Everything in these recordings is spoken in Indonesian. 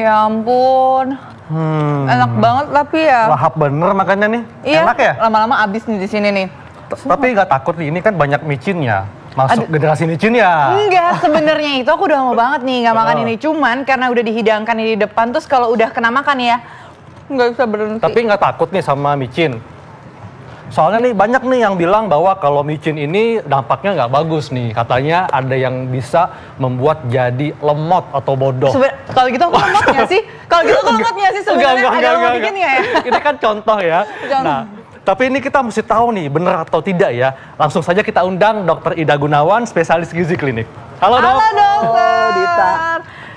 Ya ampun. Enak banget tapi ya. Lahap bener makannya nih. Iya, Enak ya? lama-lama abis nih di sini nih. Tapi nggak takut nih, ini kan banyak micinnya. Masuk generasi micin ya? Enggak, sebenarnya itu aku udah lama banget nih nggak makan ini. Cuman karena udah dihidangkan di depan, terus kalau udah kena makan ya, nggak bisa berhenti. Tapi nggak takut nih sama micin? Soalnya nih banyak nih yang bilang bahwa kalau micin ini dampaknya nggak bagus nih. Katanya ada yang bisa membuat jadi lemot atau bodoh. Kalau gitu aku lemot nggak sih? Kalau gitu aku lemot nggak sih sebenarnya? Agak lemot dikit nggak ya? Ini kan contoh ya. Nah, tapi ini kita mesti tahu nih, benar atau tidak ya. Langsung saja kita undang Dr. Ida Gunawan, spesialis gizi klinik. Halo dok. Halo dokter. Oh, Dita.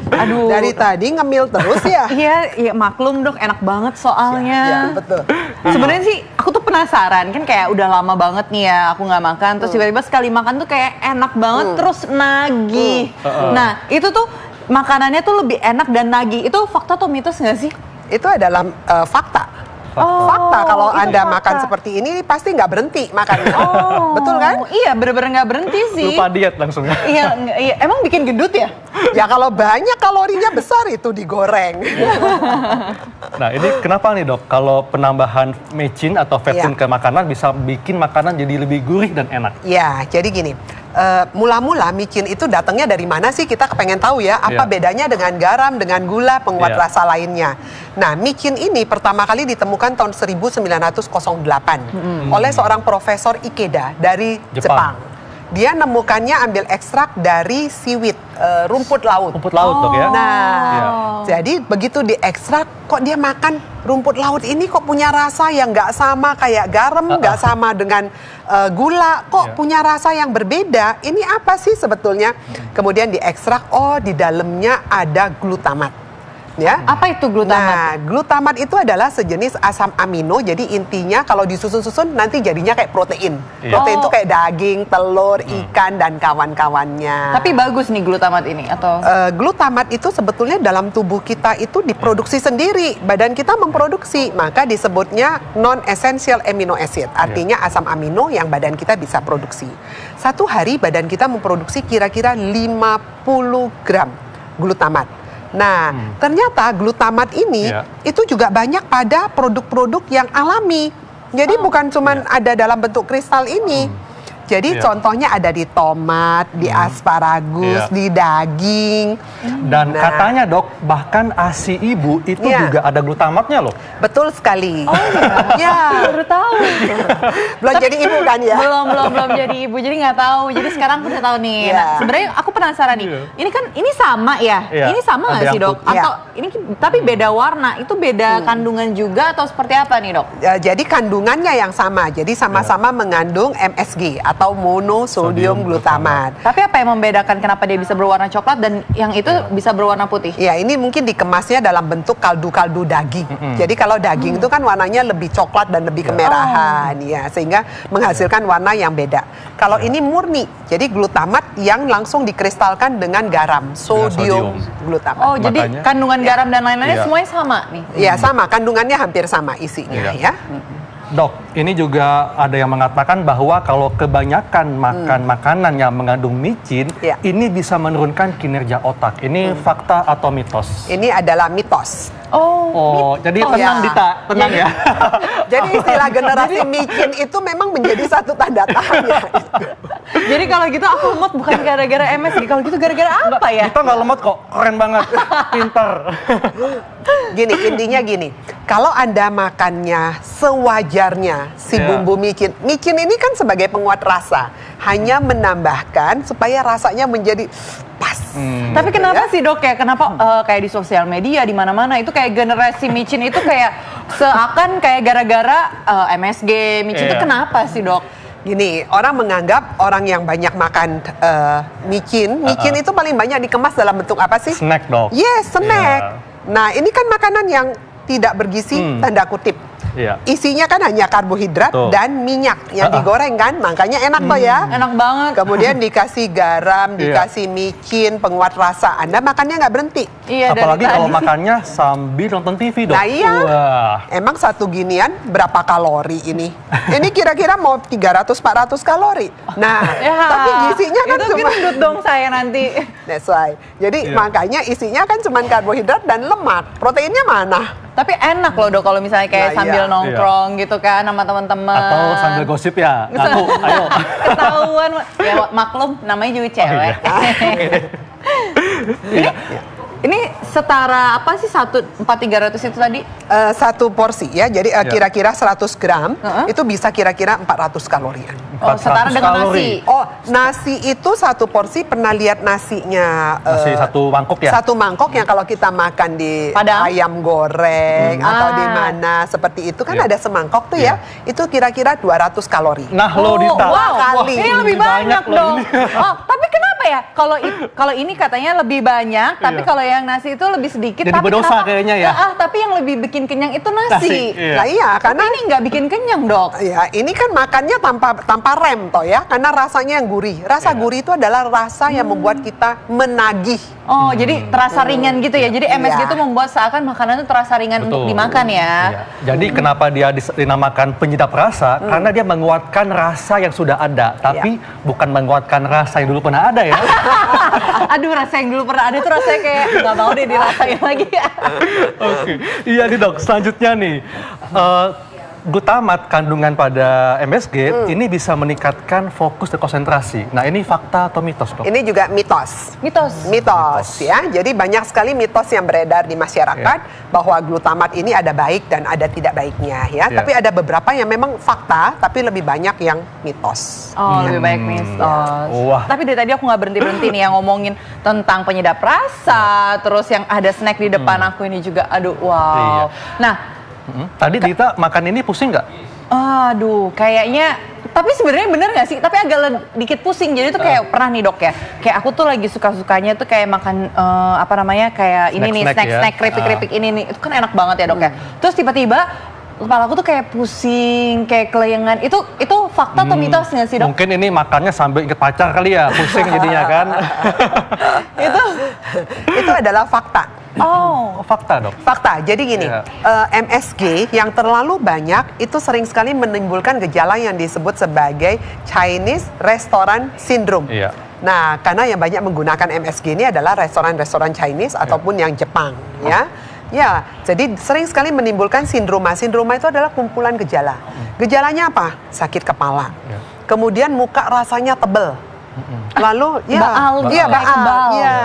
Aduh. Dari tadi ngemil terus ya? Iya, maklum dok, enak banget soalnya. Iya, betul. Sebenarnya sih aku tuh penasaran, kan kayak udah lama banget nih ya aku nggak makan, terus tiba-tiba sekali makan tuh kayak enak banget, terus nagih. Nah, itu tuh makanannya tuh lebih enak dan nagih. Itu fakta atau mitos nggak sih? Itu adalah fakta. Fakta kalau Anda makan seperti ini pasti nggak berhenti makannya. Betul kan? Iya, bener-bener nggak berhenti sih. Lupa diet langsung. Iya, emang bikin gendut ya? Ya kalau banyak kalorinya besar itu digoreng. Nah ini kenapa nih dok, kalau penambahan micin atau vetsin ke makanan bisa bikin makanan jadi lebih gurih dan enak? Ya, jadi gini. Mula-mula micin itu datangnya dari mana sih, kita kepengen tahu ya, apa bedanya dengan garam, dengan gula, penguat rasa lainnya. Nah, micin ini pertama kali ditemukan tahun 1908 oleh seorang profesor Ikeda dari Jepang. Dia nemukannya ambil ekstrak dari seaweed, rumput laut. Rumput laut dok ya? Nah, jadi begitu diekstrak, kok dia makan rumput laut ini kok punya rasa yang nggak sama kayak garam, nggak sama dengan gula, kok punya rasa yang berbeda. Ini apa sih sebetulnya? Kemudian diekstrak, oh di dalamnya ada glutamat. Ya. Apa itu glutamat? Nah, glutamat itu adalah sejenis asam amino. Jadi intinya kalau disusun-susun nanti jadinya kayak protein. Protein itu kayak daging, telur, ikan dan kawan-kawannya. Tapi bagus nih glutamat ini atau? Glutamat itu sebetulnya dalam tubuh kita itu diproduksi sendiri. Badan kita memproduksi, maka disebutnya non-essential amino acid. Artinya asam amino yang badan kita bisa produksi. Satu hari badan kita memproduksi kira-kira 50 gram glutamat. Nah, ternyata glutamat ini itu juga banyak pada produk-produk yang alami. Jadi bukan cuma ada dalam bentuk kristal ini. Jadi contohnya ada di tomat, di asparagus, di daging. Dan katanya dok, bahkan ASI ibu itu juga ada glutamatnya loh. Betul sekali. Oh iya, baru tahu. Belum jadi ibu kan ya? Belum jadi ibu, jadi nggak tahu. Jadi sekarang aku udah tahu nih. Nah, sebenarnya aku penasaran nih. Ini kan ini sama ya? Ini sama nggak sih dok? Atau ini tapi beda warna? Itu beda kandungan juga atau seperti apa nih dok? Jadi kandungannya yang sama. Jadi sama-sama mengandung MSG atau monosodium glutamat. Tapi apa yang membedakan kenapa dia bisa berwarna coklat dan yang itu bisa berwarna putih? Ya, ini mungkin dikemasnya dalam bentuk kaldu-kaldu daging. Jadi kalau daging itu kan warnanya lebih coklat dan lebih kemerahan, ya, sehingga menghasilkan warna yang beda. Kalau ini murni, jadi glutamat yang langsung dikristalkan dengan garam, sodium glutamat. Oh, jadi kandungan garam dan lain-lainnya semuanya sama nih? Ya, sama. Kandungannya hampir sama isinya, ya. Dok, ini juga ada yang mengatakan bahwa kalau kebanyakan makan makanan yang mengandung micin, ini bisa menurunkan kinerja otak. Ini fakta atau mitos? Ini adalah mitos. Jadi tenang Dita, tenang ya. Jadi istilah generasi micin itu memang menjadi satu tanda tanya. Jadi kalau gitu aku lemot bukan gara-gara MSG, kalau gitu gara-gara apa ya? Kita nggak lemot kok, keren banget, pintar. Gini, intinya gini, kalau Anda makannya sewajarnya si bumbu micin, micin ini kan sebagai penguat rasa, hanya menambahkan supaya rasanya menjadi pas. Tapi kenapa sih dok ya? Kenapa kayak di sosial media di mana-mana itu kayak generasi micin itu kayak seakan kayak gara-gara MSG micin itu kenapa sih dok? Gini, orang menganggap orang yang banyak makan micin itu paling banyak dikemas dalam bentuk apa sih? Snack dok. Yes, snack. Nah, ini kan makanan yang tidak bergizi, tanda kutip. Iya. Isinya kan hanya karbohidrat Betul. dan minyak yang digoreng kan, makanya enak toh ya. Enak banget. Kemudian dikasih garam, Iya. dikasih micin, penguat rasa. Anda makannya nggak berhenti. Iya, dari Apalagi kalau tadi. makannya sambil nonton TV, Dok. Nah iya. Wah. Emang satu ginian berapa kalori ini? Ini kira-kira mau 300-400 kalori. Nah, Ya, tapi gizinya kan itu cuma gendut dong saya nanti. That's why. Jadi Iya. makanya isinya kan cuma karbohidrat dan lemak. Proteinnya mana? Tapi enak loh dok kalau misalnya kayak Nah, sambil iya. nongkrong gitu kan sama teman-teman. Atau sambil gosip ya. Ngaku, ayo. Ketahuan. Ya maklum namanya juga cewek. Iya. Ini setara apa sih 1.400 itu tadi? Satu porsi ya. Jadi Iya. kira-kira 100 gram Heeh. itu bisa kira-kira 400 kalorian. Oh, setara 400 dengan kalori. nasi. Oh, nasi itu satu porsi, pernah lihat nasinya Nasi satu mangkok ya? Satu mangkok yang kalau kita makan di Padang? ayam goreng atau di Ah. mana seperti itu kan Iya. ada semangkok tuh ya. Itu kira-kira 200 kalori. Nah, lo Dita. wow, kali. ini lebih Lebih banyak banyak loh dong. ini. Oh, tapi kenapa ya? Kalau ini katanya lebih banyak, tapi Iya. kalau yang nasi itu lebih sedikit. Jadi tapi berdosa kenapa- kayaknya ya? Tapi yang lebih bikin kenyang itu nasi. Nasi, iya. Nah iya, Karena karena ini nggak bikin kenyang dok. ya ini kan makannya tanpa rem toh ya, karena rasanya yang gurih. Rasa Iya. gurih itu adalah rasa yang membuat kita menagih. Oh, jadi terasa ringan gitu ya. Jadi MSG Iya. itu membuat seakan makanan itu terasa ringan untuk Betul. dimakan ya. Iya. Jadi kenapa dia dinamakan penyedap rasa? Karena dia menguatkan rasa yang sudah ada, tapi bukan menguatkan rasa yang dulu pernah ada ya. Aduh, rasa yang dulu pernah ada tuh rasanya kayak nggak mau deh dirasain lagi ya. Oke, iya nih dok. Selanjutnya nih, glutamat kandungan pada MSG ini bisa meningkatkan fokus dan konsentrasi. Nah ini fakta atau mitos dok? Ini juga mitos. Mitos. Mitos ya. Jadi banyak sekali mitos yang beredar di masyarakat bahwa glutamat ini ada baik dan ada tidak baiknya ya. Ya. Tapi ada beberapa yang memang fakta, tapi lebih banyak yang mitos. Oh, lebih baik mitos. Wah. Tapi dari tadi aku nggak berhenti-berhenti nih yang ngomongin tentang penyedap rasa, terus yang ada snack di depan aku ini juga, aduh, wow. Iya. Nah, Tadi Dita makan ini pusing nggak? aduh, kayaknya, tapi sebenarnya bener nggak sih? Tapi agak dikit pusing. Jadi tuh kayak pernah nih dok ya, kayak aku tuh lagi suka-sukanya tuh kayak makan apa namanya kayak ini nih Snack-snack ya? snack keripik-keripik ini nih, itu kan enak banget ya dok ya. Terus tiba-tiba kepala aku tuh kayak pusing, kayak kelayangan. Itu fakta atau mitos nggak sih dok? Mungkin ini makannya sambil inget pacar kali ya, pusing jadinya kan? Itu adalah fakta. Oh, Oh, fakta dok. Fakta. Jadi gini, Iya. MSG yang terlalu banyak itu sering sekali menimbulkan gejala yang disebut sebagai Chinese Restaurant Syndrome. Iya. Nah, karena yang banyak menggunakan MSG ini adalah restoran-restoran Chinese ataupun yang Jepang, ya. Ya, jadi sering sekali menimbulkan sindroma. Sindroma itu adalah kumpulan gejala. Gejalanya apa? Sakit kepala. Iya. Kemudian muka rasanya tebel. Lalu ya, baal gitu, iya kayak baal. kebal. Iya.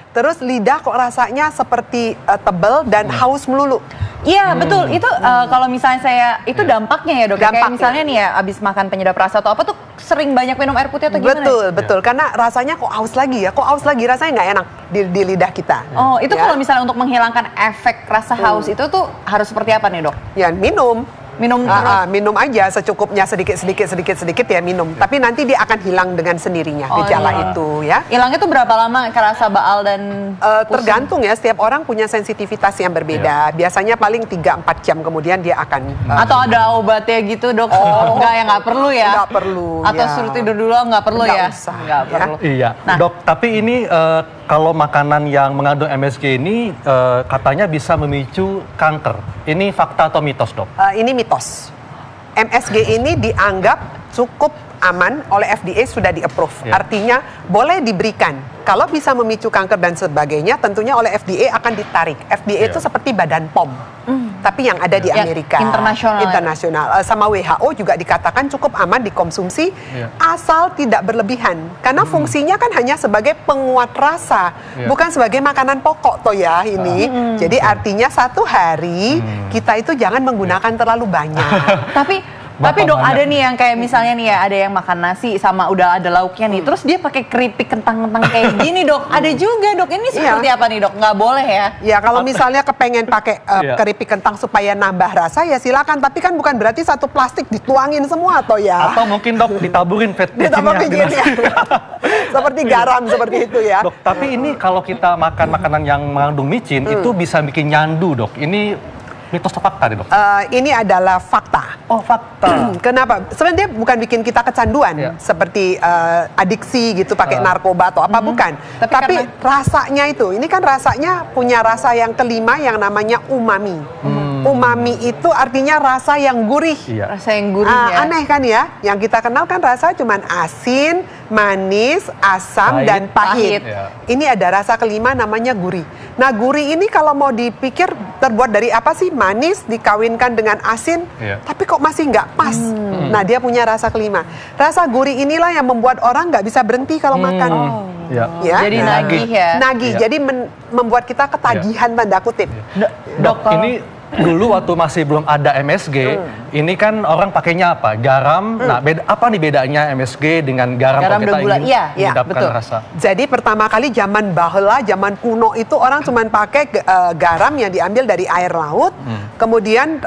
Terus lidah kok rasanya seperti tebel dan haus melulu. iya betul. Itu kalau misalnya saya, itu dampaknya ya dok. Kayak Dampaknya. misalnya nih ya, abis makan penyedap rasa atau apa tuh sering banyak minum air putih atau gimana? Betul, betul. Karena rasanya kok haus lagi ya, kok haus lagi, rasanya nggak enak di lidah kita. Oh, itu Ya. kalau misalnya untuk menghilangkan efek rasa haus itu tuh harus seperti apa nih dok? Ya minum. Minum terus? Minum aja secukupnya sedikit ya minum. Tapi nanti dia akan hilang dengan sendirinya Oh, gejala iya. itu ya. Hilangnya tuh berapa lama kerasa baal dan pusing? Tergantung ya, setiap orang punya sensitivitas yang berbeda. Biasanya paling 3-4 jam kemudian dia akan Atau ada obatnya gitu dok? Oh. Enggak ya, nggak perlu ya? Nggak perlu, Atau ya. suruh tidur dulu nggak perlu Nggak ya? usah, Nggak ya. perlu. Iya, Nah. dok. Tapi ini kalau makanan yang mengandung MSG ini katanya bisa memicu kanker. Ini fakta atau mitos dok? ini mitos. MSG ini dianggap cukup aman oleh FDA, sudah di-approve. Ya. Artinya boleh diberikan. Kalau bisa memicu kanker dan sebagainya, tentunya oleh FDA akan ditarik. FDA itu Ya. seperti badan POM. Tapi yang ada di Yang Amerika. internasional. Internasional. Sama WHO juga dikatakan cukup aman dikonsumsi Ya. asal tidak berlebihan. Karena fungsinya kan hanya sebagai penguat rasa, Ya. bukan sebagai makanan pokok toh ya ini. Jadi artinya satu hari kita itu jangan menggunakan terlalu banyak. Tapi dok, banyak. ada nih yang kayak misalnya nih ya, ada yang makan nasi sama udah ada lauknya nih, terus dia pakai keripik kentang-kentang kayak gini dok. Ada juga dok, ini seperti apa nih dok? Nggak boleh ya? Ya kalau misalnya kepengen pakai Iya. keripik kentang supaya nambah rasa ya silakan. Tapi kan bukan berarti satu plastik dituangin semua toh ya. Atau mungkin dok ditaburin fat Ditambah micinnya. bikinnya. Seperti garam seperti itu ya. Dok, tapi ini kalau kita makan makanan yang mengandung micin itu bisa bikin nyandu dok. Ini mitos atau fakta nih dok? Ini adalah fakta. Oh fakta. Kenapa? Sebenarnya dia bukan bikin kita kecanduan seperti adiksi gitu pakai narkoba atau apa, bukan. Tapi rasanya itu, ini kan rasanya punya rasa yang kelima yang namanya umami. Umami itu artinya rasa yang gurih. Rasa yang gurih ya. Aneh kan ya? Yang kita kenal kan rasa cuman asin, manis, asam, dan pahit. Ini ada rasa kelima namanya gurih. Nah gurih ini kalau mau dipikir terbuat dari apa sih? Manis dikawinkan dengan asin, tapi kok masih nggak pas. Nah dia punya rasa kelima. Rasa gurih inilah yang membuat orang nggak bisa berhenti kalau makan. Jadi nagih ya. Nagih, jadi membuat kita ketagihan tanda kutip. Dok, ini dulu waktu masih belum ada MSG, ini kan orang pakainya apa? Garam. Nah, apa nih bedanya MSG dengan garam kalau kita ingin mendapatkan rasa? Jadi pertama kali zaman bahla, zaman kuno itu orang cuma pakai garam yang diambil dari air laut, kemudian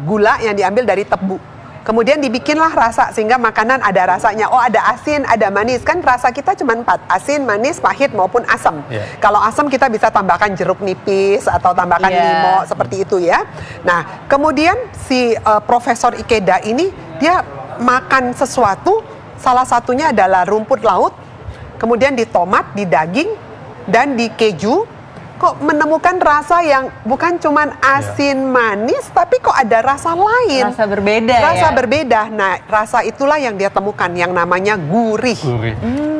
gula yang diambil dari tebu. Kemudian dibikinlah rasa sehingga makanan ada rasanya. Oh ada asin, ada manis. Kan rasa kita cuma 4. Asin, manis, pahit maupun asam. Kalau asam kita bisa tambahkan jeruk nipis atau tambahkan limo seperti itu ya. Nah kemudian si Profesor Ikeda ini dia makan sesuatu. Salah satunya adalah rumput laut. Kemudian di tomat, di daging, dan di keju. Kok menemukan rasa yang bukan cuman asin manis, tapi kok ada rasa lain. Rasa berbeda Rasa berbeda. Nah, rasa itulah yang dia temukan, yang namanya gurih.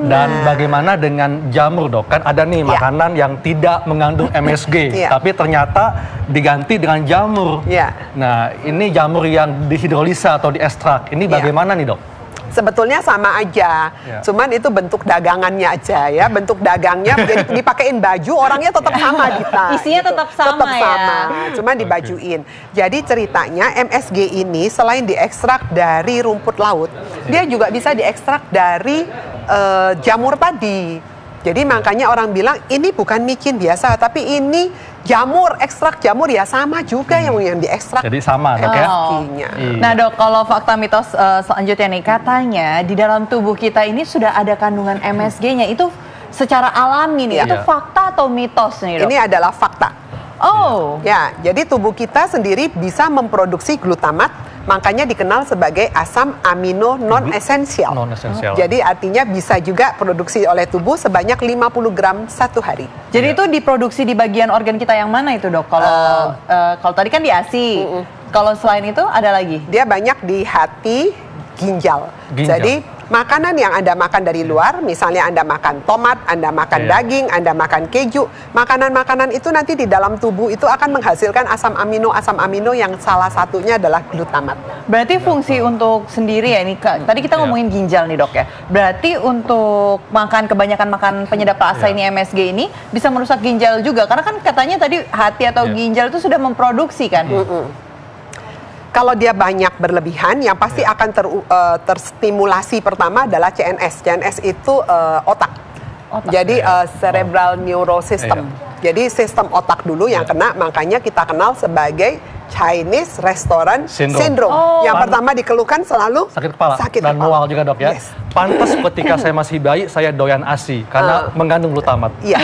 Dan bagaimana dengan jamur dok? Kan ada nih makanan yang tidak mengandung MSG, tapi ternyata diganti dengan jamur. Nah, ini jamur yang dihidrolisa atau diekstrak. Ini bagaimana nih dok? Sebetulnya sama aja, cuman itu bentuk dagangannya aja ya, bentuk dagangnya jadi dipakein baju, orangnya tetap sama Dita. Isinya gitu. Tetap sama, cuman dibajuin. Jadi ceritanya MSG ini selain diekstrak dari rumput laut, dia juga bisa diekstrak dari jamur tadi. Jadi makanya orang bilang ini bukan micin biasa, tapi ini jamur, ekstrak jamur ya sama juga yang diekstrak. Jadi sama dok ya? Nah dok, kalau fakta mitos selanjutnya nih, katanya di dalam tubuh kita ini sudah ada kandungan MSG-nya, itu secara alami nih, itu fakta atau mitos nih dok? Ini adalah fakta. Ya, jadi tubuh kita sendiri bisa memproduksi glutamat, makanya dikenal sebagai asam amino non-esensial. Jadi artinya bisa juga produksi oleh tubuh sebanyak 50 gram satu hari. Jadi itu diproduksi di bagian organ kita yang mana itu dok? Kalau tadi kan di ASI, kalau selain itu ada lagi? Dia banyak di hati, ginjal. Jadi makanan yang Anda makan dari luar, misalnya Anda makan tomat, Anda makan daging, Anda makan keju, makanan-makanan itu nanti di dalam tubuh itu akan menghasilkan asam amino yang salah satunya adalah glutamat. Berarti fungsi untuk sendiri ya, ini tadi kita ngomongin ginjal nih dok ya. Berarti untuk kebanyakan makan penyedap rasa ini MSG ini bisa merusak ginjal juga, karena kan katanya tadi hati atau ginjal itu sudah memproduksi kan. Kalau dia banyak berlebihan, yang pasti akan terstimulasi pertama adalah CNS. CNS itu otak. Jadi cerebral neurosystem. Jadi sistem otak dulu yang kena, makanya kita kenal sebagai Chinese Restaurant Syndrome. Yang pertama dikeluhkan selalu sakit kepala dan mual juga dok ya. Pantas ketika saya masih bayi, saya doyan ASI karena mengandung glutamat. Iya.